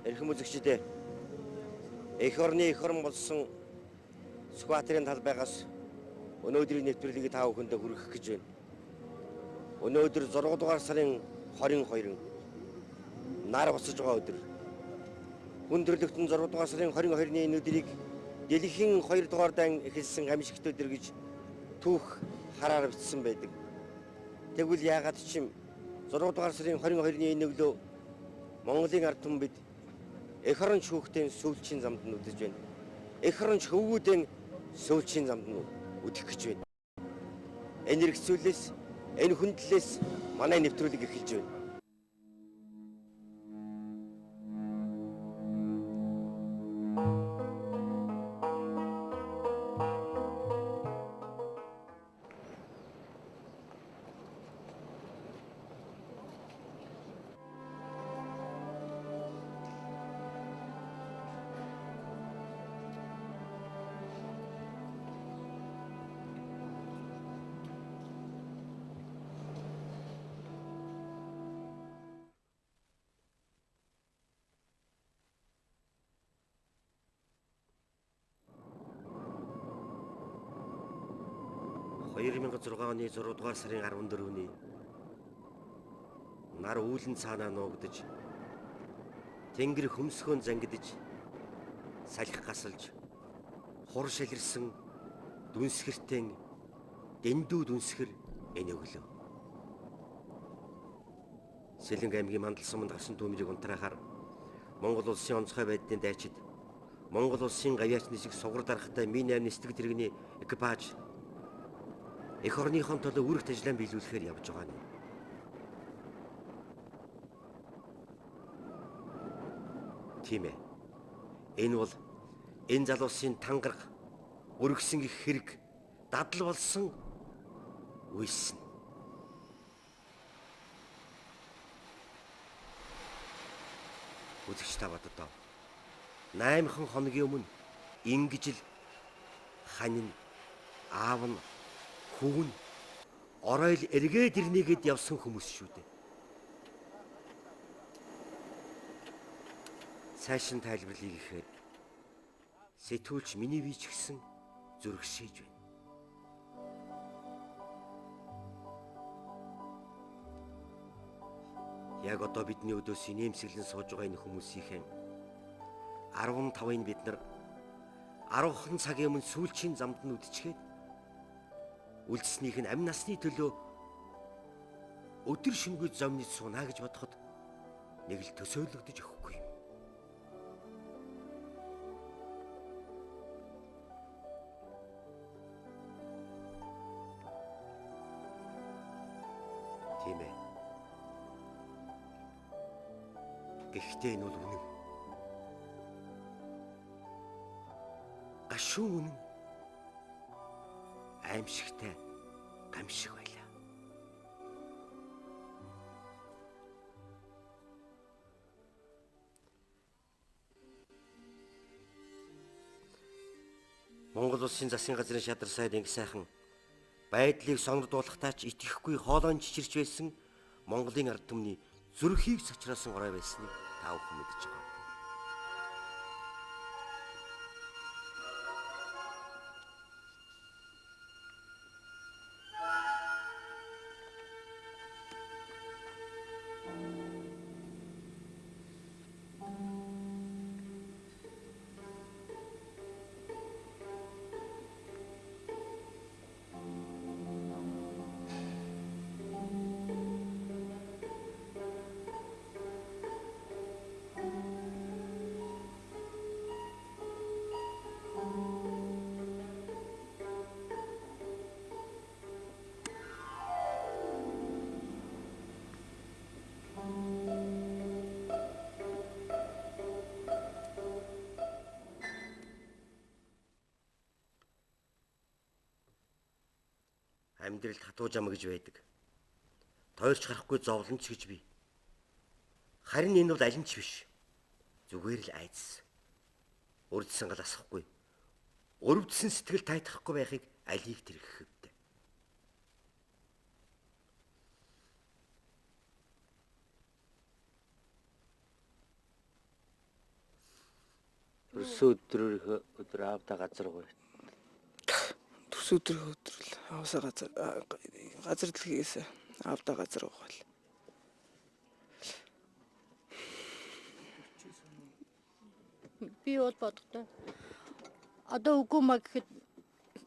Эрхэм үзэгчдээ эх орны эх орн болсон Сүхбаатарын талбайгаас өнөөдрийн нэвтрүүлгийг та бүхэндээ хүргэх гэж байна. Өнөөдөр 6 дугаар сарын 22 нар босож байгаа өдөр. Хүн төрлөختөн 6 дугаар сарын 22-ны энэ өдрийг дэлхийн 2 дугаар дан эхэлсэн гамшигт өдөр гэж түүх хараар бичсэн байдаг. Тэгвэл яагаад ч юм 6 дугаар сарын 22-ны энэ өглөө Монголын ард түмэн бид эх орон шүүхтэн сүүлчийн замд нь үдэж байна. Эх орон хөвгүүдэн сүүлчийн замд нь үдэх гэж байна. Энэ хэрэгцүүлээс, энэ хүндлээс манай нэвтрүүлэг эхэлж байна. оны 6 дугаар сарын 14-ний нар үүлэн цаанаа нуугдаж тэнгэр хөмсгөөн зангидж салхи гасалж хур шилэрсэн дүнсгэртэн дэндүү дүнсгэр энэ өглөө. Сэлэнг аймгийн Мандал суманд гасан түүмрийг унтраахаар Монгол улсын онцгой байдлын дайчид Монгол улсын гавьяач нисэх сугар дарахтай Ми-8 нисдэг тэрэгний экипаж эх орныхон төлөө үргэлж ажиллаан биелүүлэхээр явж байгаа нь. Тийм ээ. Энэ бол энэ залуусын тангараг өргөсөн их хэрэг дадал болсон үйсэн. Үзэгч та боддоо. 8 хоногийн өмнө ингэж л хань нь аав нь хүүн оройл эргээд ирнэгээд явсан хүмүүс шүү дээ. Цаашин тайлбарлыг ихээр сэтгүүлч миний бие ч гэсэн зүрхшээж байна. Яг одоо бидний өдөөс инээмсэглэн сууж байгаа энэ хүмүүсийнхэн 15-ыг бид нар 10 цагийн өмнө сүүлчийн замд нь үдчихэд үлдснийх нь амь насны төлөө өдөр шөнөгүй зомнож сунаа гэж бодоход нэг л төсөөлөгдөж өгөхгүй юм. Тийм ээ. Гэхдээ энэ бол үнэн. Гашуун үнэн. Аимшигтай гамшиг байлаа. Монгол улсын засгийн газрын шадар сайд инх сайхан байдлыг сонирдуулахтаа ч итгэхгүй хоолойн чичирч байсан Монголын ард түмний зүрхийг сочруулсан орой байсныг та бүхэн мэдж байгаа. Амьдралд хатуу жам гэж байдаг. Тойлж харахгүй зовлонч гэж бий. Харин энэ бол аль нь ч биш. Зүгээр л айдас. Урдсан гал асахгүй. Өрөвдсөн сэтгэл тайтахгүй байхыг алийг тэрхэхвдэ. Төрсөн өдөр аавда газар гоё. Төрсөн өдрөө өдрөл аваасаа газар дэлхийгээс авда газар угаал. Би бол бодохдоо одоо үгүй маа гэхэд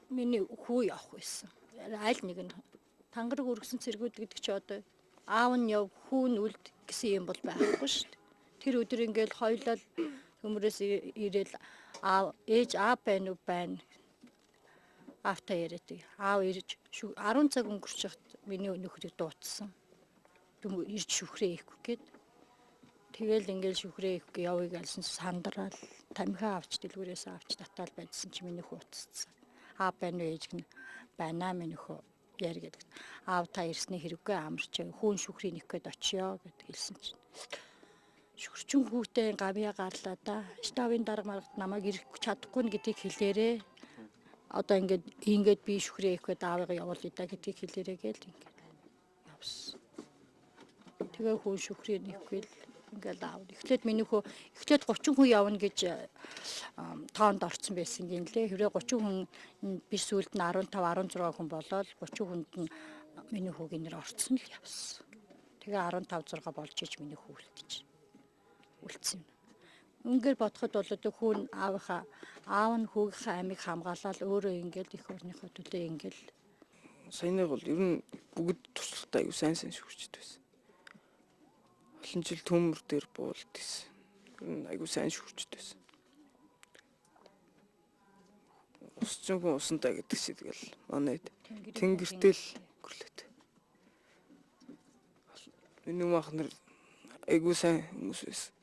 миний хүү явах байсан. Аль нэг нь тангараг өргөсөн цэргүүд гэдэг чи одоо аав нь яв хүү нь үлд гэсэн юм бол байхгүй шүү дээ. Тэр өдөр ингээл хоёлоо төмрөөс ирээл ээж аав байна уу байна. Автаа яриад аав ирж 10 цаг өнгөрч хат миний нөхрийг дуудсан. Ирж шүхрээ ихгүй гээд тэгэл ингээл шүхрээ ихгүй явъя гэлсэн сандрал тамхиа авч дэлгүүрээс авч татаал байдсан чи миний хууцсан. Аав байна уу ээж гэн байна минь нөхөө яар гэдэг. Аав та ирсний хэрэггүй амарч хүүн шүхрийн их гээд очиё гэд хэлсэн чинь. Шүхэрчин хүүтэй гавья гарлаа да. Штавын дарга маргад намайг ирэх чадахгүй гэдгийг хэлээрээ. Одоо ингээд би шүхрээ их гээд аавыгаа явуулъя да гэдгийг хэлээрээ гээл ингээд явсан. Тэгээ хүүн шүхрийн ихгүй л ингээл аав. Эхлээд миний хөө эхлээд 30 хүн явна гэж тоонд орсон байсан юм лээ. Хэрвээ 30 хүн биш сүлд нь 15 16 хүн болоод 30 хүнд нь миний хүүгийн нэр орсон л явсан. Тэгээ 15 6 болж иж миний хүү үлдсэн. Үнгээр бодоход бол одоо хүүн аав нь хүүгийнхээ амийг хамгаалаад өөрөө ингээл их орныхоо төлөө ингээл Саяны бол ер нь бүгд туршлагатай аюу сайн шүрчтэй байсан. Олон жил төмөр дээр буулд гэсэн. Ер нь аюу сайн шүрчтэй байсан. Усчингүй усантай гэдэг шиг тэгэл манайд тэнгэртэл гөрлөд. Миний махнар аюу сайн хүмүүс байсан.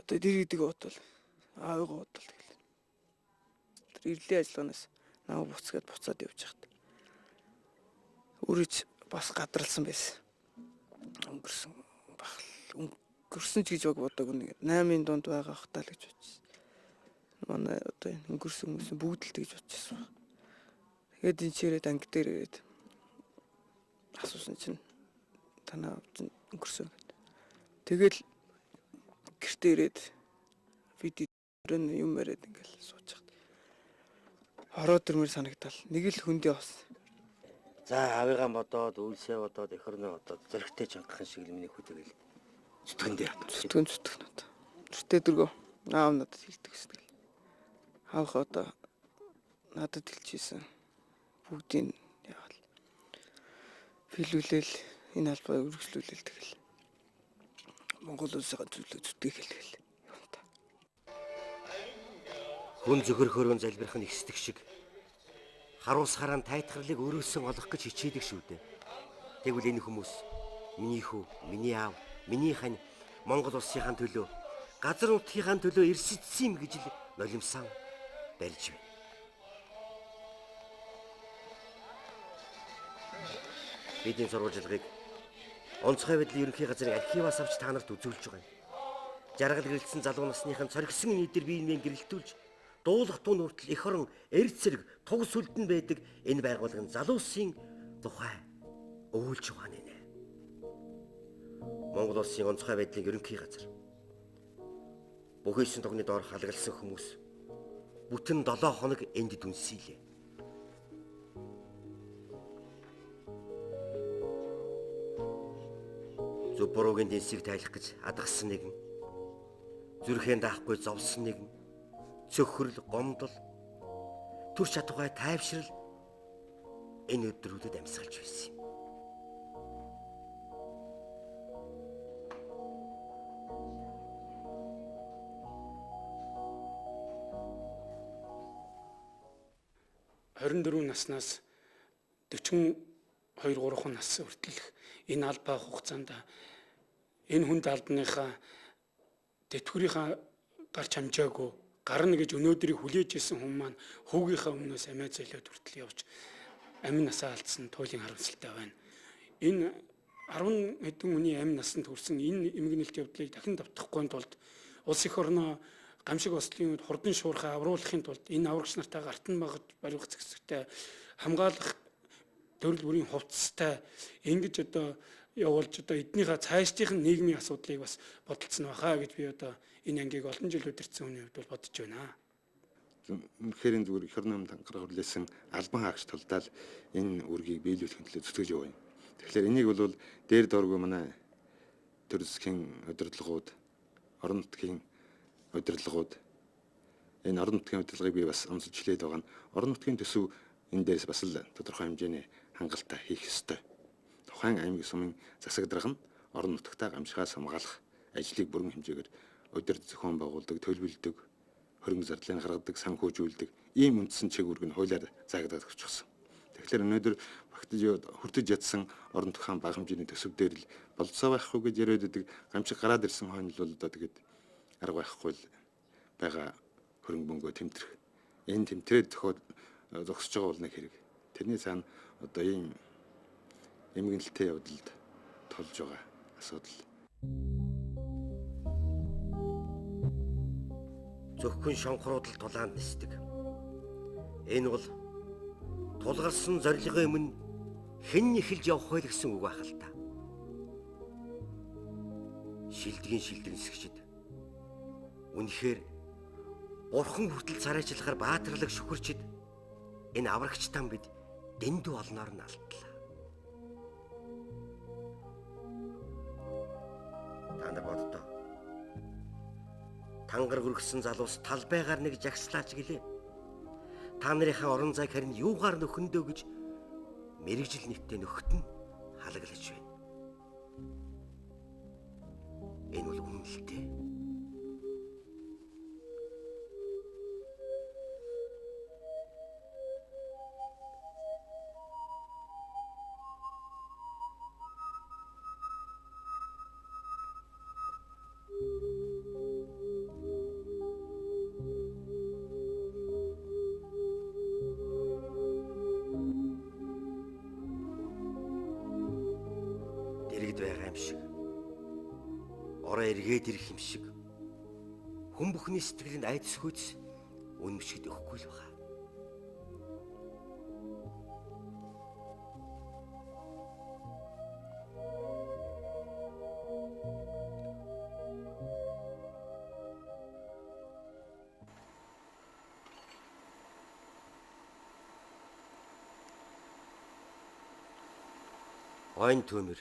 Одоо дэр гэдэг бодвол аавыгаа бодвол тэгэл. Тэр ирлийн ажиллагаанаас намайг буцаад буцаад явж хат. Үрэж бас гадралсан байсан. Өнгөрсөн ч гэж бодоагүй нэг 8-ын дунд байгаа хтаа л гэж бодчихсон. Манай одоо энэ өнгөрсөн хүмүүс бүгд л тэгж бодчихсон баг. Тэгээд энэ чирээд анги дээр ирээд асуусан чинь танаа өнгөрсөн гэдэг. Тэгэл гэртээ ирээд видео юм яриад ингээл сууж хат. Ороод ирмээр санагдал. Нэг л хөндөө бас. За авигаа бодоод, үйлсээ бодоод, эх орноо бодоод зөрөгтэй чангахын шиг л миний хөтөөл зүтгэндээ зүтгэн надад. Зүртэй дөргөө аав надад хэлдэг эсвэл. Аавх одоо надад хэлчихсэн. Бүгдийг яагаад филүүлэл энэ албаа үргэлжлүүлэл тэгэл. Монгол улсаа зүйлээ зүтгэх хэлгээл. Хүн зөвхөр хөрөн залбирах нь ихсдэг шиг харуус харан тайтгарлыг өрөөсөн олох гэж хичээдэг шүү дээ. Тэгвэл энэ хүмүүс миний хүү, миний аав, миний хань Монгол улсынхаа төлөө, газар нутгийнхаа төлөө эрсэдсэн юм гэж л нулимсан барьж байна. Бидний сурвалжлагыг онцгой байдлын ерөнхий газрын архиваас авч та нарт үзүүлж байгаа юм. Жаргал гэрэлтсэн залуу насныхан цоргисон нийтэр биеийн гэрэлтүүлж дуулах тун хүртэл эх орон эрд цэрэг туг сүлдэн байдаг энэ байгууллагын залуусын тухай өвүүлж байгаа нэ. Монгол улсын онцгой байдлын ерөнхий газар. Бүхийсэн тогны доор халгалсан хүмүүс бүтэн 7 хоног энд дүнсийлээ. Зөв буруугийн дэнсийг тайлах гэж адгсан нэгэн, зүрхэн даахгүй зовсон нэгэн, цөхрөл, гомдол, түр чадвартай тайвшрал энэ өдрүүдэд амьсгалж байсан юм. ...24 наснаас 42-3 нас хүртэлх энэ албаа хугацаанд энэ хүнд албаныхаа тэтгэврийнхаа гарч хамжаагүй гарна гэж өнөөдрийг хүлээж исэн хүн маань хүүгийнхаа өмнөөс амиа зөөлөд хүртэл явж амин насаа алдсан туйлын харамсалтай байна. Энэ 10 хэдэн хүний амин насанд хүрсэн энэ эмгэнэлт явдлыг дахин давтахгүй тулд улс их орноо гамшиг ослын үед хурдан шуурхай авруулахын тулд энэ аврагч нартаа гартан багж барих зэгсэгтэй хамгаалах төрөл бүрийн хувцастай ингэж одоо явуулж одоо эднийхээ цаашдын нийгмийн асуудлыг бас бодолцсон байхаа гэж би одоо энэ ангийг олон жил удирдсан хүний хувьд бол бодож байна. Үнэхээр энэ зүгээр эх орны өмнө тангараг хүлээсэн албан хаагч тулдаал энэ үргийг биелүүлэх төлөө зүтгэж яваа юм. Тэгэхээр энийг бол дээр дооргүй манай төр засгийн удирдлагууд, орон нутгийн удирдлагууд энэ орон нутгийн удирдлагыг би бас онцлж хэлээд байгаа нь орон нутгийн төсөв энэ дээрээс бас л тодорхой хэмжээний хангалттай хийх ёстой. Тухайн аймаг сумын засаг дарга нь орон нутгатаа гамшигаас хамгаалах ажлыг бүрэн хэмжээгээр удирд зохион байгуулдаг, төлөвлөдөг, хөрөнгө зардлыг гаргадаг, санхүүжүүлдэг ийм үндсэн чиглэл нь хуулиар заагдаад өгчихсөн. Тэгэхээр өнөөдөр багтаж хүртэж ядсан орон тухайн бага хэмжээний төсөв дээр л болцоо байхгүй гэж яриад байдаг гамшиг гараад ирсэн хойно л одоо тэгээд арга байхгүй л байгаа хөрөнгө бөмбөгөө тэмтрэх. Энэ тэмтрээд зогсож байгаа бол нэг хэрэг. Тэрний цаана одоо ийм эмгэнэлтэй явдалд толж байгаа асуудал. Зөвхөн шонхруудал тулаанд нисдэг. Энэ бол тулгарсан зорилгын өмнө хэн эхэлж явах вэ гэсэн үг байх л та. Шилдэгнэсгчид үнэхээр бурхан хүртэл царайчлахаар баатарлаг шүхэрчид энэ аврагч там бид дэндүү олноор нь алдлаа. Та нар боддоо. Тангар хүргэсэн залуус талбайгаар нэг жагслаач гэлээ. Та нарынхаа орон зайг харин юугаар нөхөндөө гэж мэрэгжил нийтдээ нөхөт нь халаглаж байна. Энэ бол үнэлтэй. Дэрэгд байгаа юм шиг. Ороо эргээд ирэх юм шиг. Хүн бүхний сэтгэлд айдас хүйц үнэмшигд өгөхгүй л байгаа. Ойн төмөр.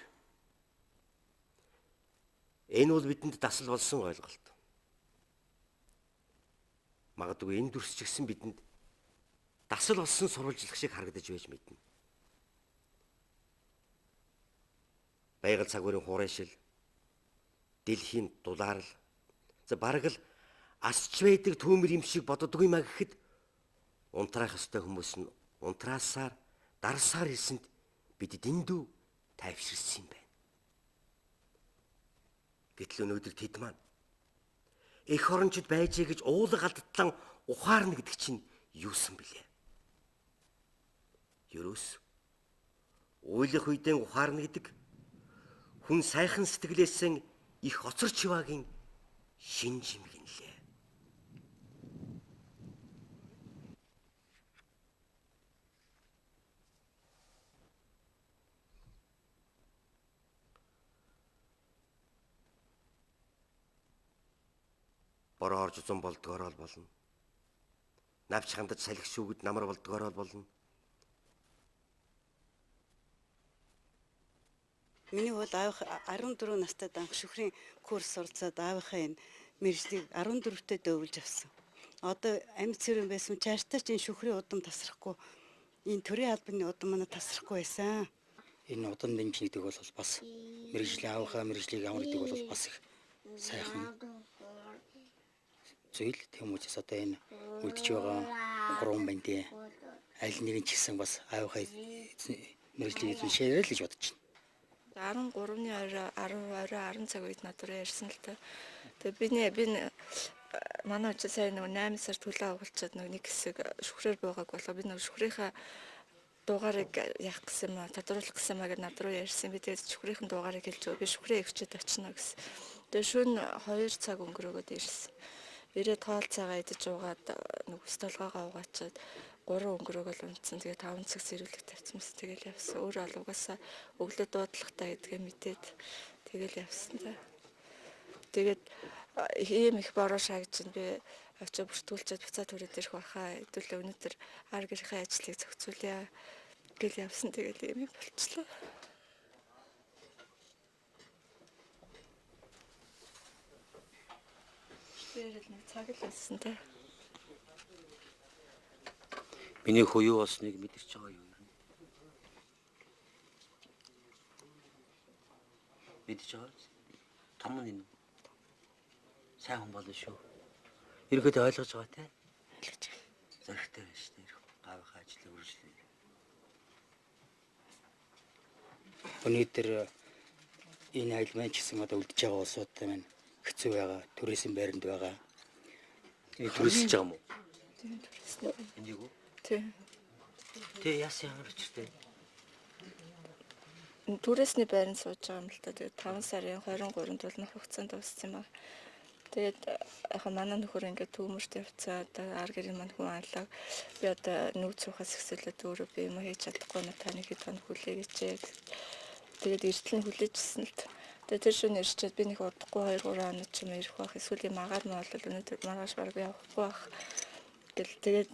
Энэ бол бидэнд дасал болсон ойлголт. Магадгүй энэ дүрс ч гэсэн бидэнд дасал болсон сурвалжлах шиг харагдаж байж мэднэ. Байгаль цагуурын хуурайшил, дэлхийн дулаарл, бараг л асч байдаг төмөр юм шиг боддоггүй маа гэхэд унтраах ёстой хүмүүс нь унтраасаар, дарсаар хэлсэнд бид дэндүү тайвширсан юм байна. Гэтэл өнөөдөр тэд маань эх орончид байжээ гэж уулаг алдтлан ухаарна гэдэг чинь юусан бэлээ? Ерөөс уйлах үедээ ухаарна гэдэг хүн сайхан сэтгэлээсэн их оцор чиваагийн шин жимгэн лээ. Бороо орж зам болдгоор бол болно. Навч хандаж салхи шүүгэд намар болдгоор болно. Миний бол аав 14 настай анх шүхрийн курс сурцаад аавынхаа энэ мэржлийг 14-т дөөвлж авсан. Одоо амьд цэрэн байсан чааштай ч энэ шүхрийн удам тасрахгүй. Энэ төрийн албаны удам манай тасрахгүй байсан. Энэ удан дэмжин гэдэг бол бас мэржлийн аавынхаа мэржлийг амар гэдэг бол бас их сайхан зүйл. Тийм учраас одоо энэ үлдэж байгаа гурван бандын аль нэг нь ч гэсэн бас аавынхаа мэржлийг эзэмшээрэй л гэж бодож байна. 13-ны орой 10 цаг үед надад ярьсан л та. Тэгээ би манай очиж сайн нэг 8 сар төлөө оголцоод нэг хэсэг шүхрээр байгааг болоо би нэг шүхрийнхаа дугаарыг яах гэсэн маа тодруулах гэсэн маа гэж над руу ярьсан. Би тэгээд шүхрийн дугаарыг хэлж өгөө. Би шүхрээ өвчөд очино гэсэн. Тэгээ шөнө 2 цаг өнгөрөөгөөд ирсэн. Ирээд хоол цагаа идэж уугаад нэг ус толгоогоо угаачаад 3 өнгөрөөг л унтсан. Тэгээ 5 цаг зэрүүлэг тавьсан мэс тэгэл явсан. Өөрөө бол угаасаа өглөө дуудлагатай гэдгээ мэдээд тэгэл явсан та. Тэгээд ийм их бороо шаагж би очиж бүртгүүлчихэд буцаад түрээд ирэх байхаа. Хэдүүлээ өнөөдөр ар гэрийнхээ ажлыг зохицуулъя гэл явсан. Тэгээд ийм болчихлоо. Тэрэл нэг цаг л байсан та. Миний хуу болсныг мэдэрч байгаа юу юм? Мэдэрч байгаа биз? Том нь энэ. Сайн хүн болно шүү. Ерөнхийдөө ойлгож байгаа те? Ойлгож байна. Зоригтой байна шүү дээ. Гавхаа ажлыг үргэлжлүүлээ. Өнөөдөр энэ айл маань ч гэсэн одоо үлдэж байгаа улсуудтай маань хэцүү байгаа. Төрөөсийн байранд байгаа. Төрөсөж байгаа юм уу? Тийм төрөснөө. Энийг үү? Тийм. Тэ яасан ямар учиртай? Түрээсний байранд сууж байгаа юм л та. Тэгээд 5 сарын 23-нд бол нөх хугацаанд дууссан юм байна. Тэгээд яг манай нөхөр ингээд түүмэрт явцаа одоо ар гэрийн маань хүн алаа. Би одоо нүүц сухаас ихсэлээд өөрөө би юм хийж чадахгүй нь таны хэд хоног хүлээгээч. Тэгээд эртэл нь хүлээжсэн л та. Тэгээд тэр шөнө ирчээд би нэг удахгүй 2-3 хоног ч юм ирэх байх. Эсвэл юм агаар нь бол өнөөдөр маргааш бараг явахгүй байх. Тэгээд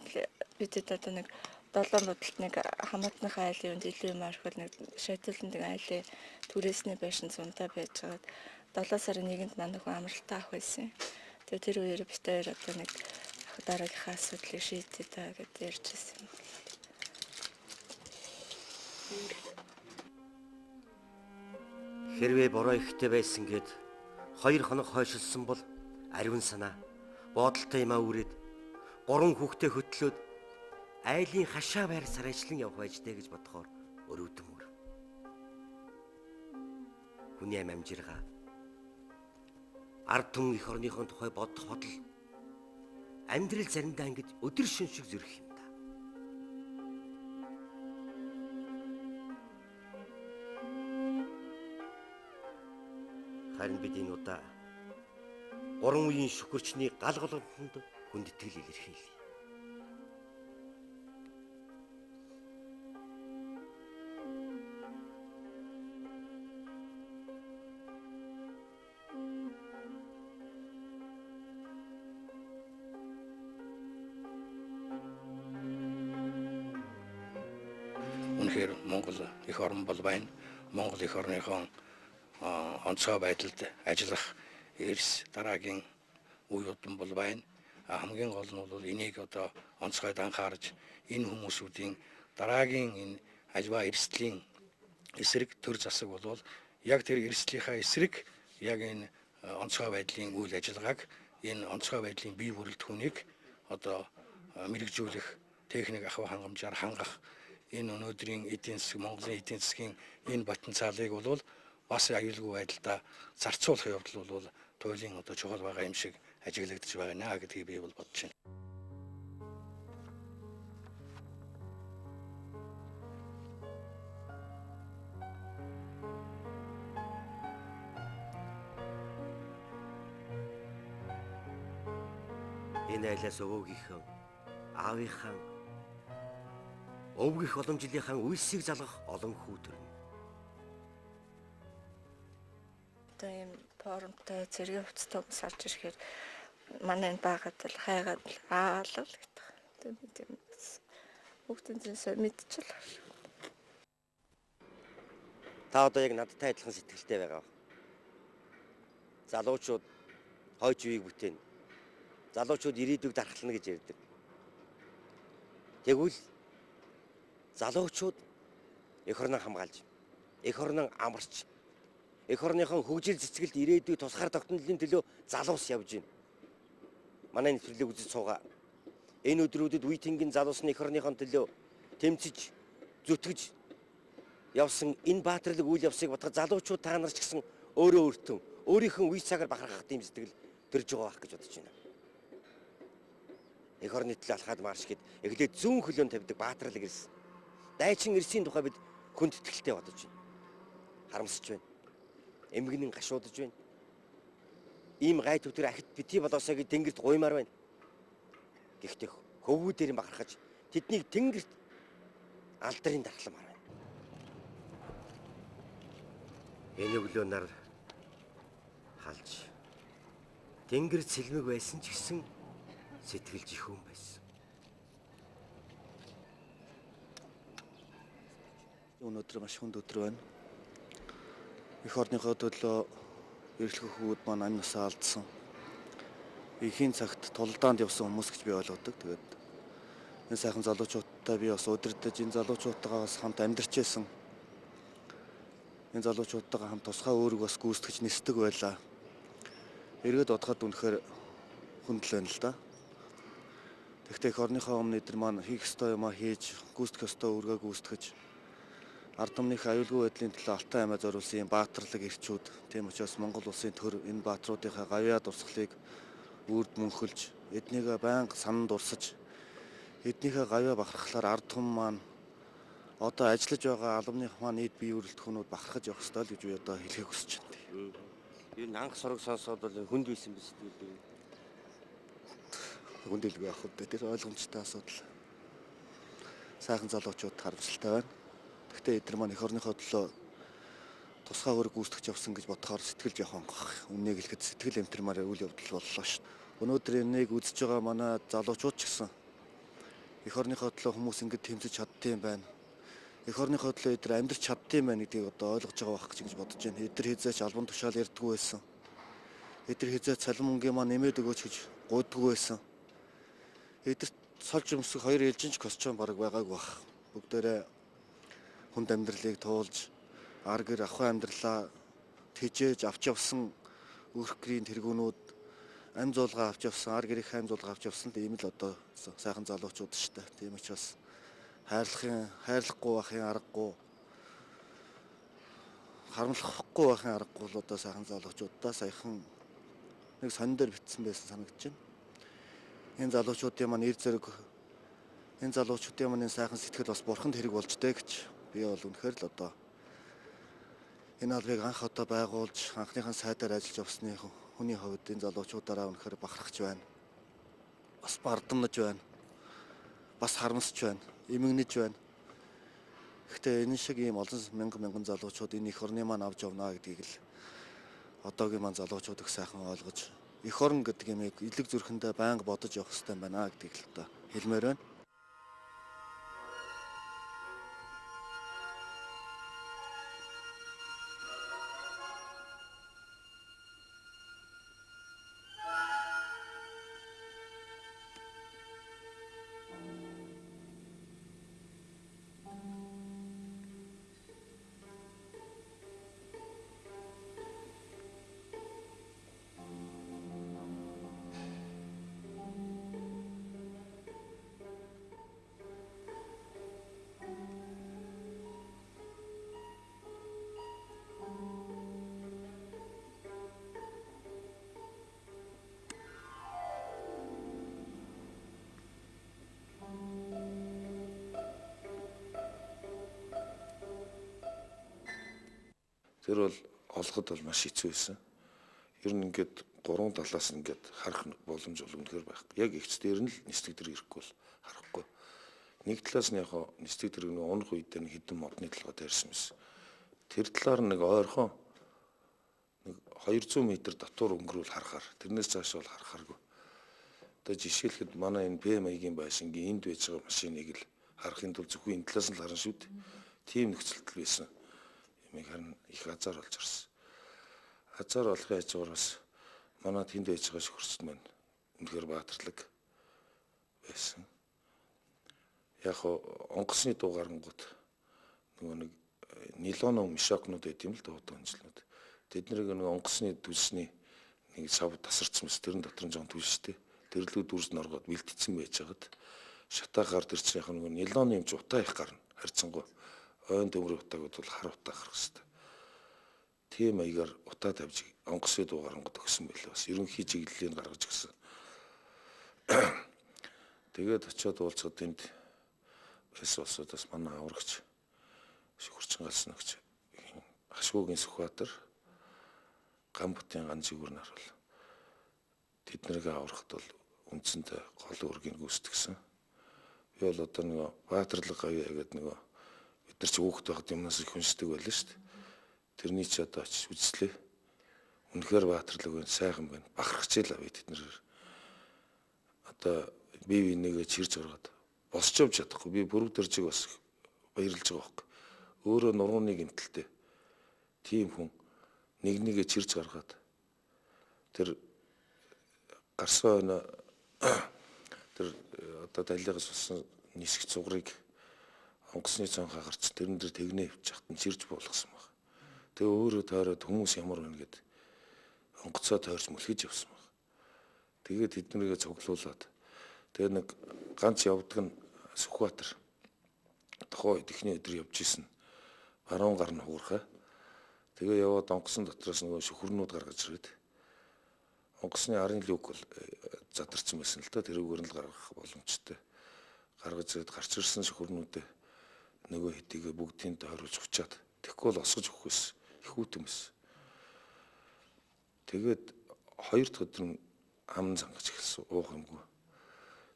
бидэд одоо нэг 7 бодолт нэг хамаатныхаа айлын үнд илүү юм архивал нэг шатиланд нэг айлын түрээсний байшин зунтаа байж байгаа. 7 сарын 1-нд манай хүн амралтаа авах байсан. Тэгээд тэр үеэр бид хоёр одоо нэг дараагийнхаа асуудлыг шийдэе та гэж ярьжсэн юм. Хэрвээ бороо ихтэй байсан гэд 2 хоног хойшилсан бол ариун санаа бодолтой юмаа үрээд 3 хүүхдээ хөтлөөд айлын хашаа байр сарайчлан явах байж дээ гэж бодохоор өрөвдөн мөр. Хүний амжиргаа ард түмэн эх орныхон тухай бодох бодол амьдрал заримдаа ингэж өдөр шөн шиг зөрөх юм да. Харин бид энэ удаа 3 үеийн шүхэрчний гал голомтонд хүндэтгэл илэрхийлье. Үнэхээр Монгол эх орн бол байна. Монгол эх орныхон онцгой байдалд ажиллах эрс дараагийн үе удам бол байна. Хамгийн гол нь бол энийг одоо онцгойд анхаарч энэ хүмүүсүүдийн дараагийн энэ альва эрсдлийн эсрэг төр засаг бол яг тэр эрсдлийнхаа эсрэг яг энэ онцгой байдлын үйл ажиллагааг энэ онцгой байдлын бие бүрэлдэхүүнийг одоо мэрэгжүүлэх техник ахуй хангамжаар хангах энэ өнөөдрийн эдийн засаг Монголын эдийн засгийн энэ потенциалыг бол бас аюулгүй байдлаа зарцуулах явдал бол туйлын одоо чухал байгаа юм шиг ажиглагдаж байгаа наа гэдгийг би бол бодож байна. Энэ айлаас өвөөгийнхэн аавынхан өвгөх боломжлынхаа үйлсийг залгах олон хүү төрнө. Одоо ийм форумтай зэрэг хувцастай хүмүүс орж ирэхээр манай энэ байгаад л хайгаад л аалал гэдэг. Тэгээд бид юм бүгдийн зэнсээ мэдчихлээ. Та одоо яг надтай адилхан сэтгэлтэй байгаа. Залуучууд хойч үеийг бүтээн. Залуучууд ирээдүйг дархлана гэж ярьдаг. Тэгвэл залуучууд эх орноо хамгаалж, эх орноо амарч, эх орныхон хөгжил цэцгэлд ирээдүйг тусгаар тогтнолын төлөө залуус явж байна. Манай нэвтрүүлэг үзэж суугаа. Энэ өдрүүдэд үе тэнгийн залуусны эх орныхон төлөө тэмцэж, зүтгэж явсан энэ баатарлаг үйл явцыг бодоход залуучууд та нар ч гэсэн өөрөө өөртөө өөрийнхөө үе цагаар бахархах тийм сэтгэл төрж байгаа байх гэж бодож байна. Эх орны төлөө алхаад марш гэд эхлээд зүүн хөлөөнд тавьдаг баатарлаг ирсэн. Дайчин ирсийн тухай бид хүндэтгэлтэй бодож байна. Харамсаж байна. Эмгэнэн гашуудж байна. Ийм гай төвтөр ахид бити болоосоо гэж тэнгэрт гуймаар байна. Гэхдээ хөвгүүдээр бахархаж тэднийг тэнгэрт алдрын дархламаар байна. Энэ өглөөнөр халж тэнгэр цэлмэг байсан ч гэсэн сэтгэл жихэн байсан. Өнөөдөр маш хүнд өдөр байна. Эх орныхоо төлөө эрхлэх хүүд маань амь насаа алдсан. Эхийн цагт тулдаанд явсан хүмүүс гэж би ойлгодог. Тэгээд энэ сайхан залуучуудтай би бас удирдах, энэ залуучуудтайгаа бас хамт амьдарч байсан. Энэ залуучуудтайгаа хамт тусгай өөрийг бас гүйцэтгэж нисдэг байлаа. Эргээд бодоход үнэхээр хүндэл байна л да. Тэгэхдээ эх орныхоо өмнө эдгээр маань хийх ёстой юмаа хийж, гүйцэтгэх ёстой үүргээ гүйцэтгэж, ард түмнийх аюулгүй байдлын төлөө алтай аймаа зориулсан баатарлаг ирчүүд, тийм учраас Монгол улсын төр энэ баатруудынхаа гавьяа дурсгалыг үрд мөнхөлж, эднийг байнга сананд урсаж, эднийхээ гавьяа бахархлаар ард түмэн маань одоо ажиллаж байгаа албаных маань нийт бие бүрэлдэхүүнүүд бахархаж явах ёстой л гэж би одоо хэлхийг хүсэж байна. Ер нь анх сураг сонсоод бол хүнд байсан биз дээ. Хүндэлгүй явах үү? Тэр ойлгомжтой асуудал. Сайхан залуучууд харамсалтай байна. Гэхдээ эдгээр маань эх орныхоо төлөө тусгай үүрэг гүйцэтгэж явсан гэж бодохоор сэтгэл жоохон гоох. Үннийг хэлэхэд сэтгэл эмтэрмээр үйл явдал боллоо шүү дээ. Өнөөдөр энийг үзэж байгаа манай залуучууд ч гэсэн эх орныхоо төлөө хүмүүс ингэж тэмцэж чаддсан байна. Эх орныхоо төлөө эдгээр амьдрч чаддсан байна гэдгийг одоо ойлгож байгаа байх гэж бодож байна. Эдгээр хизээч албан тушаал ярьдаггүй байсан. Эдгээр хизээч цалин мөнгөө маань нэмээд өгөөч гэж гуйдаггүй байсан. Эдгээр сольж өмсөх хоёр ээлжинч костюм бараг байгаагүй бах. Бүгдээрээ хүнд амьдралыг туулж, ар гэр ахуй амьдралаа тэжээж авч явсан өрх гэрийн тэргүүнүүд амь зуулгаа авч явсан, ар гэрийн амь зуулгаа авч явсан л ийм л одоо сайхан залуучууд шүү дээ. Тийм учраас хайрлахгүй байхын аргагүй, харамлахгүй байхын аргагүй л одоо сайхан залуучуудаа саяхан нэг сонин дээр битсэн байсан санагдаж байна. Энэ залуучуудын маань эр зэрэг, энэ залуучуудын маань энэ сайхан сэтгэл бас бурханд хэрэг болж дээ гэж би бол үнэхээр л одоо энэ албыг анх одоо байгуулж анхныхаа сайдаар ажиллаж явсны хүний хувьд энэ залуучуудаараа үнэхээр бахархаж байна. Бас бардамнаж байна. Бас харамсаж байна. Эмгэнэж байна. Гэхдээ энэ шиг ийм олон мянган залуучууд энэ эх орны маань авч явна гэдгийг л одоогийн маань залуучууд их сайхан ойлгож, эх орн гэдэг юмыг элэг зүрхэндээ байнга бодож явах хэрэгтэй байна гэдгийг л одоо хэлмээр байна. Тэр бол олоход бол маш хэцүү байсан. Ер нь ингээд гурван талаас нь ингээд харах боломж бол үнэхээр байхгүй. Яг ихч дээр нь л нислэг дээр ирэхгүй бол харахгүй. Нэг талаас нь яг нислэг дээр нэг унах үед нэг хідэн модны толгой дайрсан байсан. Тэр талаар нэг ойрхон нэг 200 м дотор өнгөрүүл харахаар тэрнээс цааш бол харахааргүй. Одоо жишээлхэд манай энэ ПМ-ийн байшингийн энд байж байгаа машиныг л харахын тулд зөвхөн энэ талаас нь л харна шүү дээ. Тийм нөхцөлт байсан. Ямиг харин их азар болж ирсэн. Азар болохын хажуугаар бас манай тэнд байж байгаа шүхэрчд маань үнэхээр баатарлаг байсан. Яг онгоцны дуугарангууд нөгөө нэг нилоон мишакнууд байт юм л дуудан онцлоод. Тэднийг нөгөө онгоцны түлсний нэг сав тасарсан мэс тэрэн дотор нь жоон түлштэй. Тэрлүүд дүрс норгоод бэлтгэсэн байж хагаад шатаагаар тэр чинь яг нөгөө нилооны юм ч утаа их гарна харьцангуй. Ойн төмөр утаагууд бол хар утаа гарах хэвээр. Тийм маягаар утаа тавьж онгоцны дуугарангууд өгсөн байлаа. Бас ерөнхий чиглэлийг гаргаж гисэн. Тэгээд очиод уулзахад энд байсан улсуудаас манай аврагч шүхэрчин галсан өгч Хашгуугийн Сүхбаатар Гамбутын Ганжигүр нар бол тэднийг аврахад бол үндсэндээ гол үүргийг гүйцэтгсэн. Би бол одоо нэг баатарлаг гавьяа гэдэг нэг бид нар ч хүүхэд байхад юмнаас их хүнсдэг байлаа шүү дээ. Тэрний ч одоо очиж үзлээ. Үнэхээр баатарлаг байна, сайхан байна. Бахархчихлаа би тэднэр. Одоо бие бинийгээ чирж ороод босч явж чадахгүй. Би бүрэг дэржиг бас баярлж байгаа байхгүй. Өөрөө нурууны гэмтэлтэй. Тийм хүн нэгээ чирж гаргаад тэр гарсан өнө тэр одоо далигаас болсон нисэх цугрыг онгоцны цонхоо гарч тэрэн дээр тэгнэ явчих хат чирж буулгасан баг. Тэгээ өөрөө тойроод хүмүүс ямар байна гэд онгоцоо тойрч мөлхиж явсан баг. Тэгээд тэднэрийгээ цуглуулад тэгээ нэг ганц явдаг нь Сүхбаатар. Тухайн үед ихний өдөр явж исэн. Баруун гар нь хуурхаа. Тэгээ яваад онгоцны дотроос нөгөө шөхөрнүүд гаргаж ирээд онгоцны арын люк бол задарсан байсан л да. Тэрүүгээр нь л гаргах боломжтой. Гаргаж ирээд гарч ирсэн шөхөрнүүдээ нөгөө хэдийгээ бүгдийн тойруулж хүчаад тэгэхгүй бол осгож өгөх байсан. Их үтэн байсан. Тэгээд хоёр дахь өдөр нь ам зангаж эхэлсэн уух юмгүй.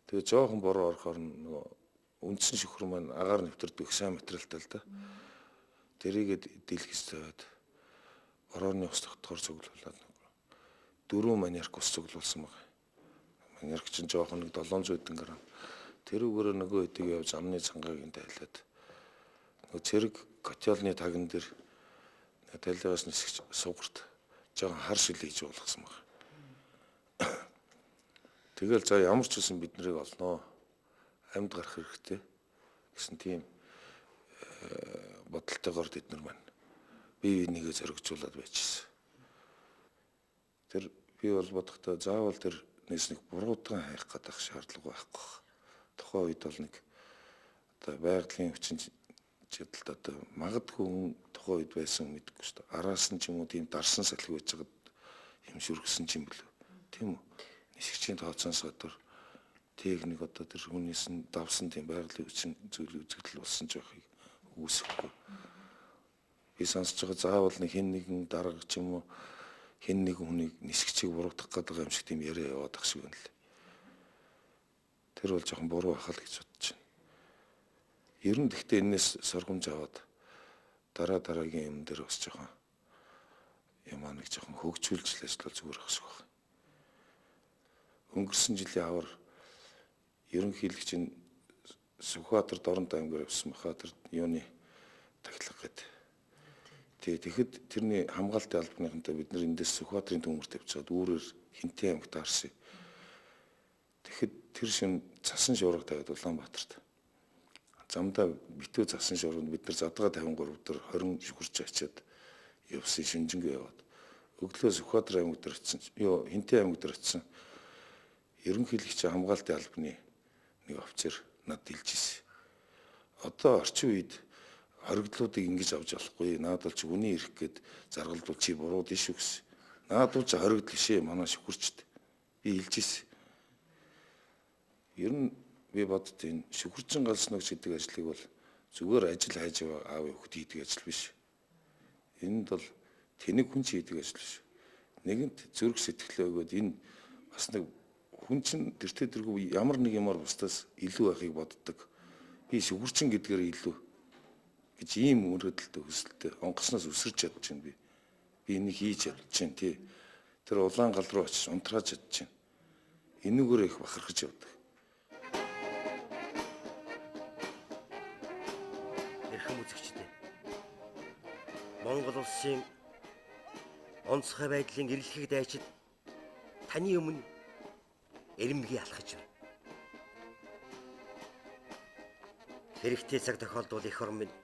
Тэгээ жоохон бороо орохоор нөгөө үндсэн шөхөр маань агаар нэвтэрдэг сайн материалтай л да. Тэрийгэд дийлхэж тавиад борооны ус тогтохоор цуглуулад 4 маньярк ус цуглуулсан байна. Маньярк чинь жоохон нэг 700 грамм. Тэрүүгээр нөгөө хэдийг явж амны цангааг нь тайлаад нөгөө цэрэг котелны таган дээр тайлгаас нисгэж сугарт жоохон хар шил хийж болгосон байна. Тэгэл за ямар ч үсэн бид нарыг олноо. Амьд гарах хэрэгтэй гэсэн тийм бодолтойгоор бид нар маань бие бинийгээ зоригжуулаад байжсэн. Тэр би бол бодохдоо заавал тэр нэг буруудан хайх гадах шаардлага байхгүй. Тухайн үед бол нэг одоо байгалийн хүчин чадалд одоо магадгүй тухайн үед байсан мэдгүй шүү дээ. Араас нь ч юм уу тийм дарсан салхи байж байгаад юм шүргсэн юм бэлээ. Тийм үү? Нисгчийн тооцоос одоо техник одоо тэр хүнээс нь давсан тийм байгалийн хүчин зүйл үзэгдэл болсон ч байхыг үүсэхгүй. Би сонсож байгаа заавал нэг хэн нэгэн дарга ч юм уу хэн нэгэн хүнийг нисгчийг буруутгах гэдэг юм шиг тийм яриа яваад ах шиг байна л. Тэр бол жоохон буруу ахал гэж бодож байна. Ер нь гэхдээ энэс сургамж аваад дараагийн юм дээр бас жоохон юм аа нэг жоохон хөгжүүлж ажиллавал зүгээр ах шиг байна. Өнгөрсөн жилийн авар ерөнхийлөгчийн Сүхбаатар Дорнод аймгаар явсан баха тэр юуны тахилга гэдэг. Тэгэхэд тэрний хамгаалтын албаныхантай бид нар эндээс Сүхбаатарын төмөрт явцаад үүрээр Хинтээ аймагт харсан. Тэгэхэд тэр шин цасан шуурга тавиад Улаанбаатарт. Замдаа битүү цасан шуурганд бид нар задгаа 53 дээр 20 шүхэрч очиад явсан шинжингээ яваад. Өглөө Сүхбаатар аймаг дээр очисон. Хинтээ аймаг дээр очисон. Ерөнхийлөгчийн хамгаалтын албаны нэг офицер надад хэлж ирсэн. Одоо орчин үед хоригдлуудыг ингэж авч болохгүй. Наадвал чи үний ирэх гээд заргалдвал чи буруу дэш үү гэсэн. Наадвал чи хоригдл бишээ манай шүхэрчд. Би хэлж ирсэн. Ер нь би боддtiin шүхэрчин галснагч гэдэг ажлыг бол зүгээр ажил хайж аав хөхд хийдэг ажил биш. Энд бол тэнэг хүн ч хийдэг ажил биш. Нэгэнт зүрх сэтгэлээ өгөөд энэ бас нэг хүн чинь тэртээ тэргүй ямар нэг юмар бусдаас илүү байхыг боддог. Би шүхэрчин гэдгээр илүү гэж ийм өрөөдөлтөй хүсэлтэй онгоцноос өсөрч чадж байна би. Би энийг хийж чадж байна тий. Тэр улаан гал руу очиж унтрааж чадж байна. Энүүгээр их бахархаж явдаг. Эрхэм үзэгчдээ. Монгол улсын онцгой байдлын эрэлхийг дайчид таны өмнө эрэмбигээ алхаж байна. Хэрэгтэй цаг тохиолдвол эх орн минь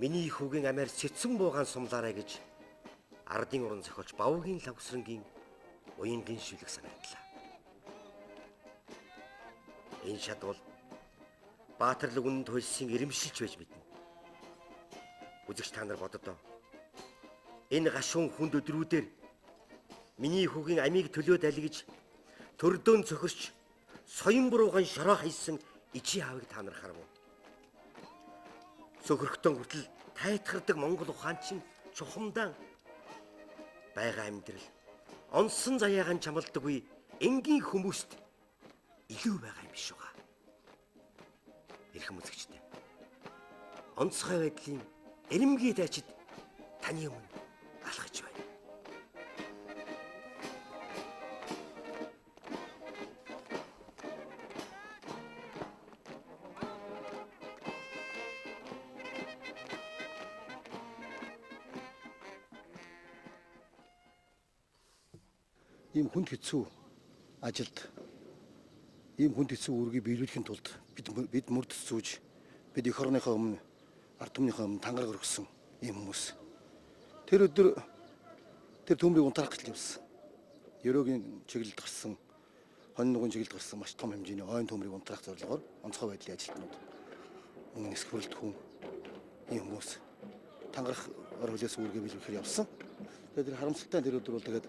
миний хүүгийн амиар цэцэн буугаан сумлаарай гэж ардын уран зохиолч Бавгийн Лавсрангийн уянгийн шүлэг санагдлаа. Энэ шат бол Баатарлаг үнэнд хөлсөн ирэмшилж байж мэднэ. Үзэгч та нар боддоо. Энэ гашуун хүнд өдрүүдээр миний хүүгийн амийг төлөөд алигж төрдөөн цохирч соён бурууган шороо хайсан ижи аавыг та нар харав уу? Сөхөрхтөн хүртэл тайтгардаг Монгол ухаан чинь чухамдан байгаа амьдрал онсон заяагаан чамалдаггүй энгийн хүмүүст илүү байгаа юм биш үү? Ирэх үзэгчтэй. Онцгой байдлын эрэмгий дайчид таны өмнө алхаж байна. Ийм хүнд хэцүү ажилд ийм хүнд хэцүү үүргийг биелүүлэхийн тулд бид мөрдөс зүүж бид эх орныхоо өмнө ард түмнийхөө өмнө тангараг өргөсөн ийм хүмүүс. Тэр өдөр тэр төмрийг унтраах гэж явсан. Ерөөгийн чиглэлд гарсан, хонь нугын чиглэлд гарсан маш том хэмжээний ойн төмрийг унтраах зорилгоор онцгой байдлын ажилтнууд мөн нисхүрэлт хүн ийм хүмүүс тангарах өргөлөөс үүргээ биелүүлэхээр явсан. Тэгээд тэр харамсалтай тэр өдөр бол тэгээд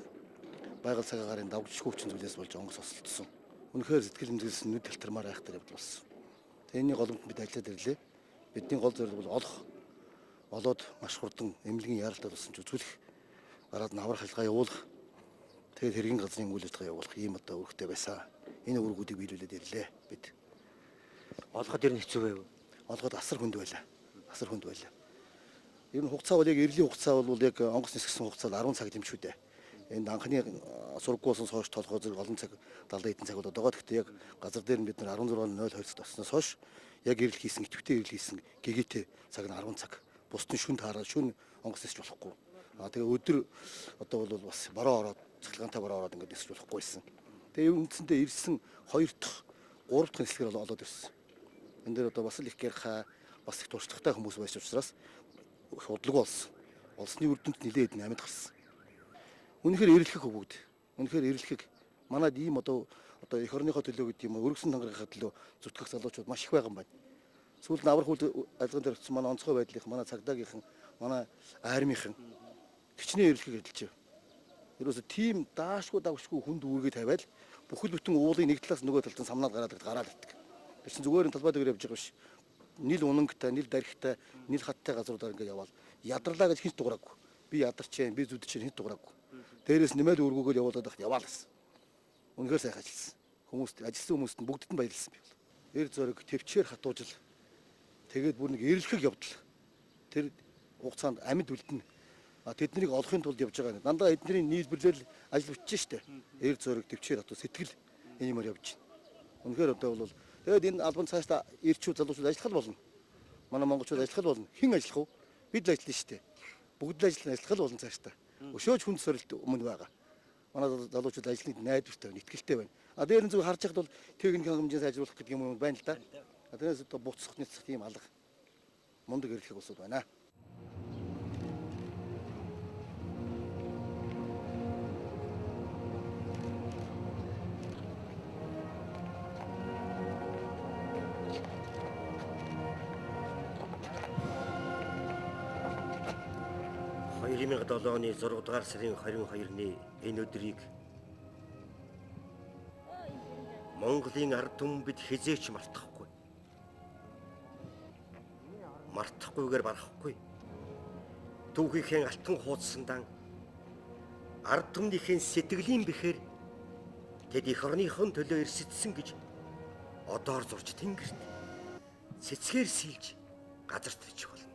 байгаль цагаагаар давгчгүй хүчин зүйлээс болж онгоц осолдсон. Үнэхээр сэтгэл хөдлөлс нүд талтармаар айхтар явдал болсон. Тэрний голомт бид ажиллаад ирлээ. Бидний гол зорилго бол олоод маш хурдан эмнэлгийн яаралтай болсон ч үзүүлэх, гараад навар халгаа явуулах, тэгээд хэргийн газрын үйл ажиллагаа явуулах ийм одоо үүрэгтэй байсан. Энэ үүргүүдийг биелүүлээд ирлээ бид. Олоход ер нь хэцүү байв. Олоход асар хүнд байлаа. Асар хүнд байлаа. Ер нь хугацаа бол яг эрлийн хугацаа бол яг онгоц нисгэсэн хугацаа 10 цаг юм шүү дээ. Энд анхны сургууль болсноос хойш толгой зэрэг олон цаг 70 эдэн цаг болоод байгаа. Гэхдээ яг газар дээр нь бид нар 16:02-д осноос хойш яг ирэл хийсэн, идэвхтэй ирэл хийсэн гэгээтэй цаг нь 10 цаг. Бусдын шүн таараад шүн онгоц нисэж болохгүй. Тэгээ өдөр одоо бол бас бороо ороод цахилгаантай бороо ороод ингээд нисэж болохгүй байсан. Тэгээ үндсэндээ ирсэн 2 дахь 3 дахь нислэгээр олоод ирсэн. Энд дээр одоо бас л их гэрхаа бас их туршлагатай хүмүүс байсан учраас худлаг болсон. Олсны үр дүнд нэлээд амьд гарсан. Үнэхээр эрэлхэх өгөөд. Үнэхээр эрэлхэх. Манайд ийм одоо эх орныхоо төлөө гэдэг юм өргөсөн тангарахын төлөө зүтгэх залуучууд маш их байгаа юм байна. Сүүлд нь аврах үйл ажиллагаанд орчихсон манай онцгой байдлынхан, манай цагдаагийнхан, манай армийнхан хичнээн эрэлхэх эдэлж байна. Ерөөсө тийм даашгүй давшгүй хүнд үүргээ тавиад бүхэл бүтэн уулын нэг талаас нөгөө талд нь самнаад гараад ирдэг. Тэр чинь зүгээр нь талбай дээр явж байгаа биш. Нийл унангтай, нийл дарихтай, нийл хаттай газруудаар ингээд яваал. Ядарлаа гэж хинт дуурайгүй. Би ядарч जैन, би зүдэж जैन хинт дуурайгүй. Дээрээс нэмээд өргөөгөл явуулаад байхад яваалсан. Үнэхээр сайхан ажилласан. Хүмүүст ажилласан хүмүүст нь бүгдд нь баярлсан би бол. Эр зориг төвчээр хатуужил. Тэгээд бүр нэг эрэлхэг явдал. Тэр хугацаанд амьд үлдэнэ. Тэднийг олохын тулд явж байгаа. Дандаа эдний нийлбэрлэл ажил бичиж штэ. Эр зориг төвчээр хатуу сэтгэл энэ юмар явж байна. Үнэхээр одоо бол тэгээд энэ албан цаашдаа ирчүүд залуучууд ажиллах болно. Манай монголчууд ажиллах болно. Хэн ажиллах вэ? Бид л ажиллана штэ. Бүгд л ажиллана, ажиллах болно цаашдаа. Өшөөж хүнд сорилт өмнө байгаа. Манай залуучууд ажлыг найдвартай байна, итгэлтэй байна. Дээр нь зөв харж байхад бол техник хангамжийг сайжруулах гэдэг юм байна л да. Тэрээс одоо буцах нийцэх тийм алга мундаг эрхлэх усуд байна. оны 6 дугаар сарын 22-ны энэ өдрийг Монголын ард түмэн бид хизээч мартахгүй. Мартахгүйгээр барахгүй. Түүхийнхээ алтан хуудсандан ард түмнийхээ сэтгэлийн бэхээр тэд эх орныхон төлөө эрсэтсэн гэж одоор зурж тэнгэрт цэцгээр сэлж газарт бичих болно.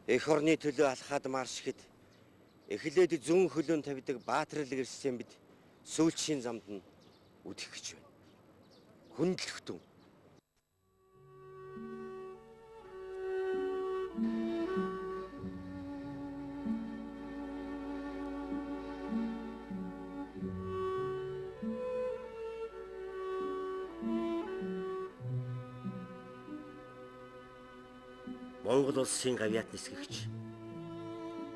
Эх орны төлөө алхаад маршихэд эхлээд зүүн хөлөөн тавьдаг баатарлаг ирсэн бид сүүлчийн замд нь үдэх гэж байна. Хүндлэхтэн. Монгол улсын гавьяат нисгэгч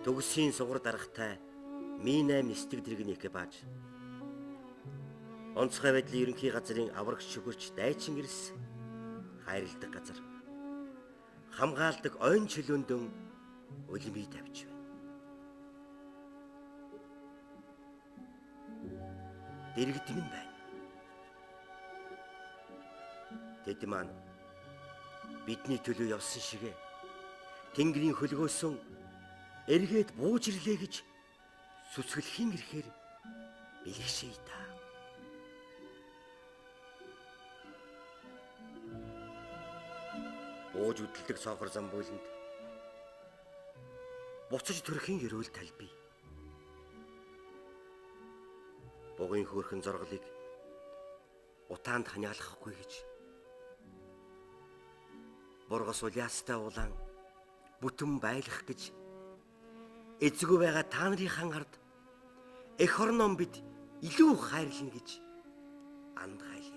төгсийн сугар даргатай Ми-8 нисдэг дэргэний экипаж онцгой байдлын ерөнхий газрын аврагч шүгэрч дайчин гэрс хайрладаг газар хамгаалдаг ойн чөлөөндөн үлмий тавьж байна. Дэрэгдэн байна. Тэд маань бидний төлөө явсан шигэ Тэнгэрийн хөлгөөсөн эргээд бууж ирлээ гэж сүсгэлхийн ирэхээр бэлгшээ та. Бууж үдэлдэг сохор зам бүлэнд буцаж төрхийн эрүүл талбий. Бугын хөөрхөн зорголыг утаанд ханиалгахгүй гэж бургас улаастай улаан бүтэн байлгах гэж эзгүй байгаа та нарын ард эх орнон бид илүү хайрлана гэж анд гайлаа.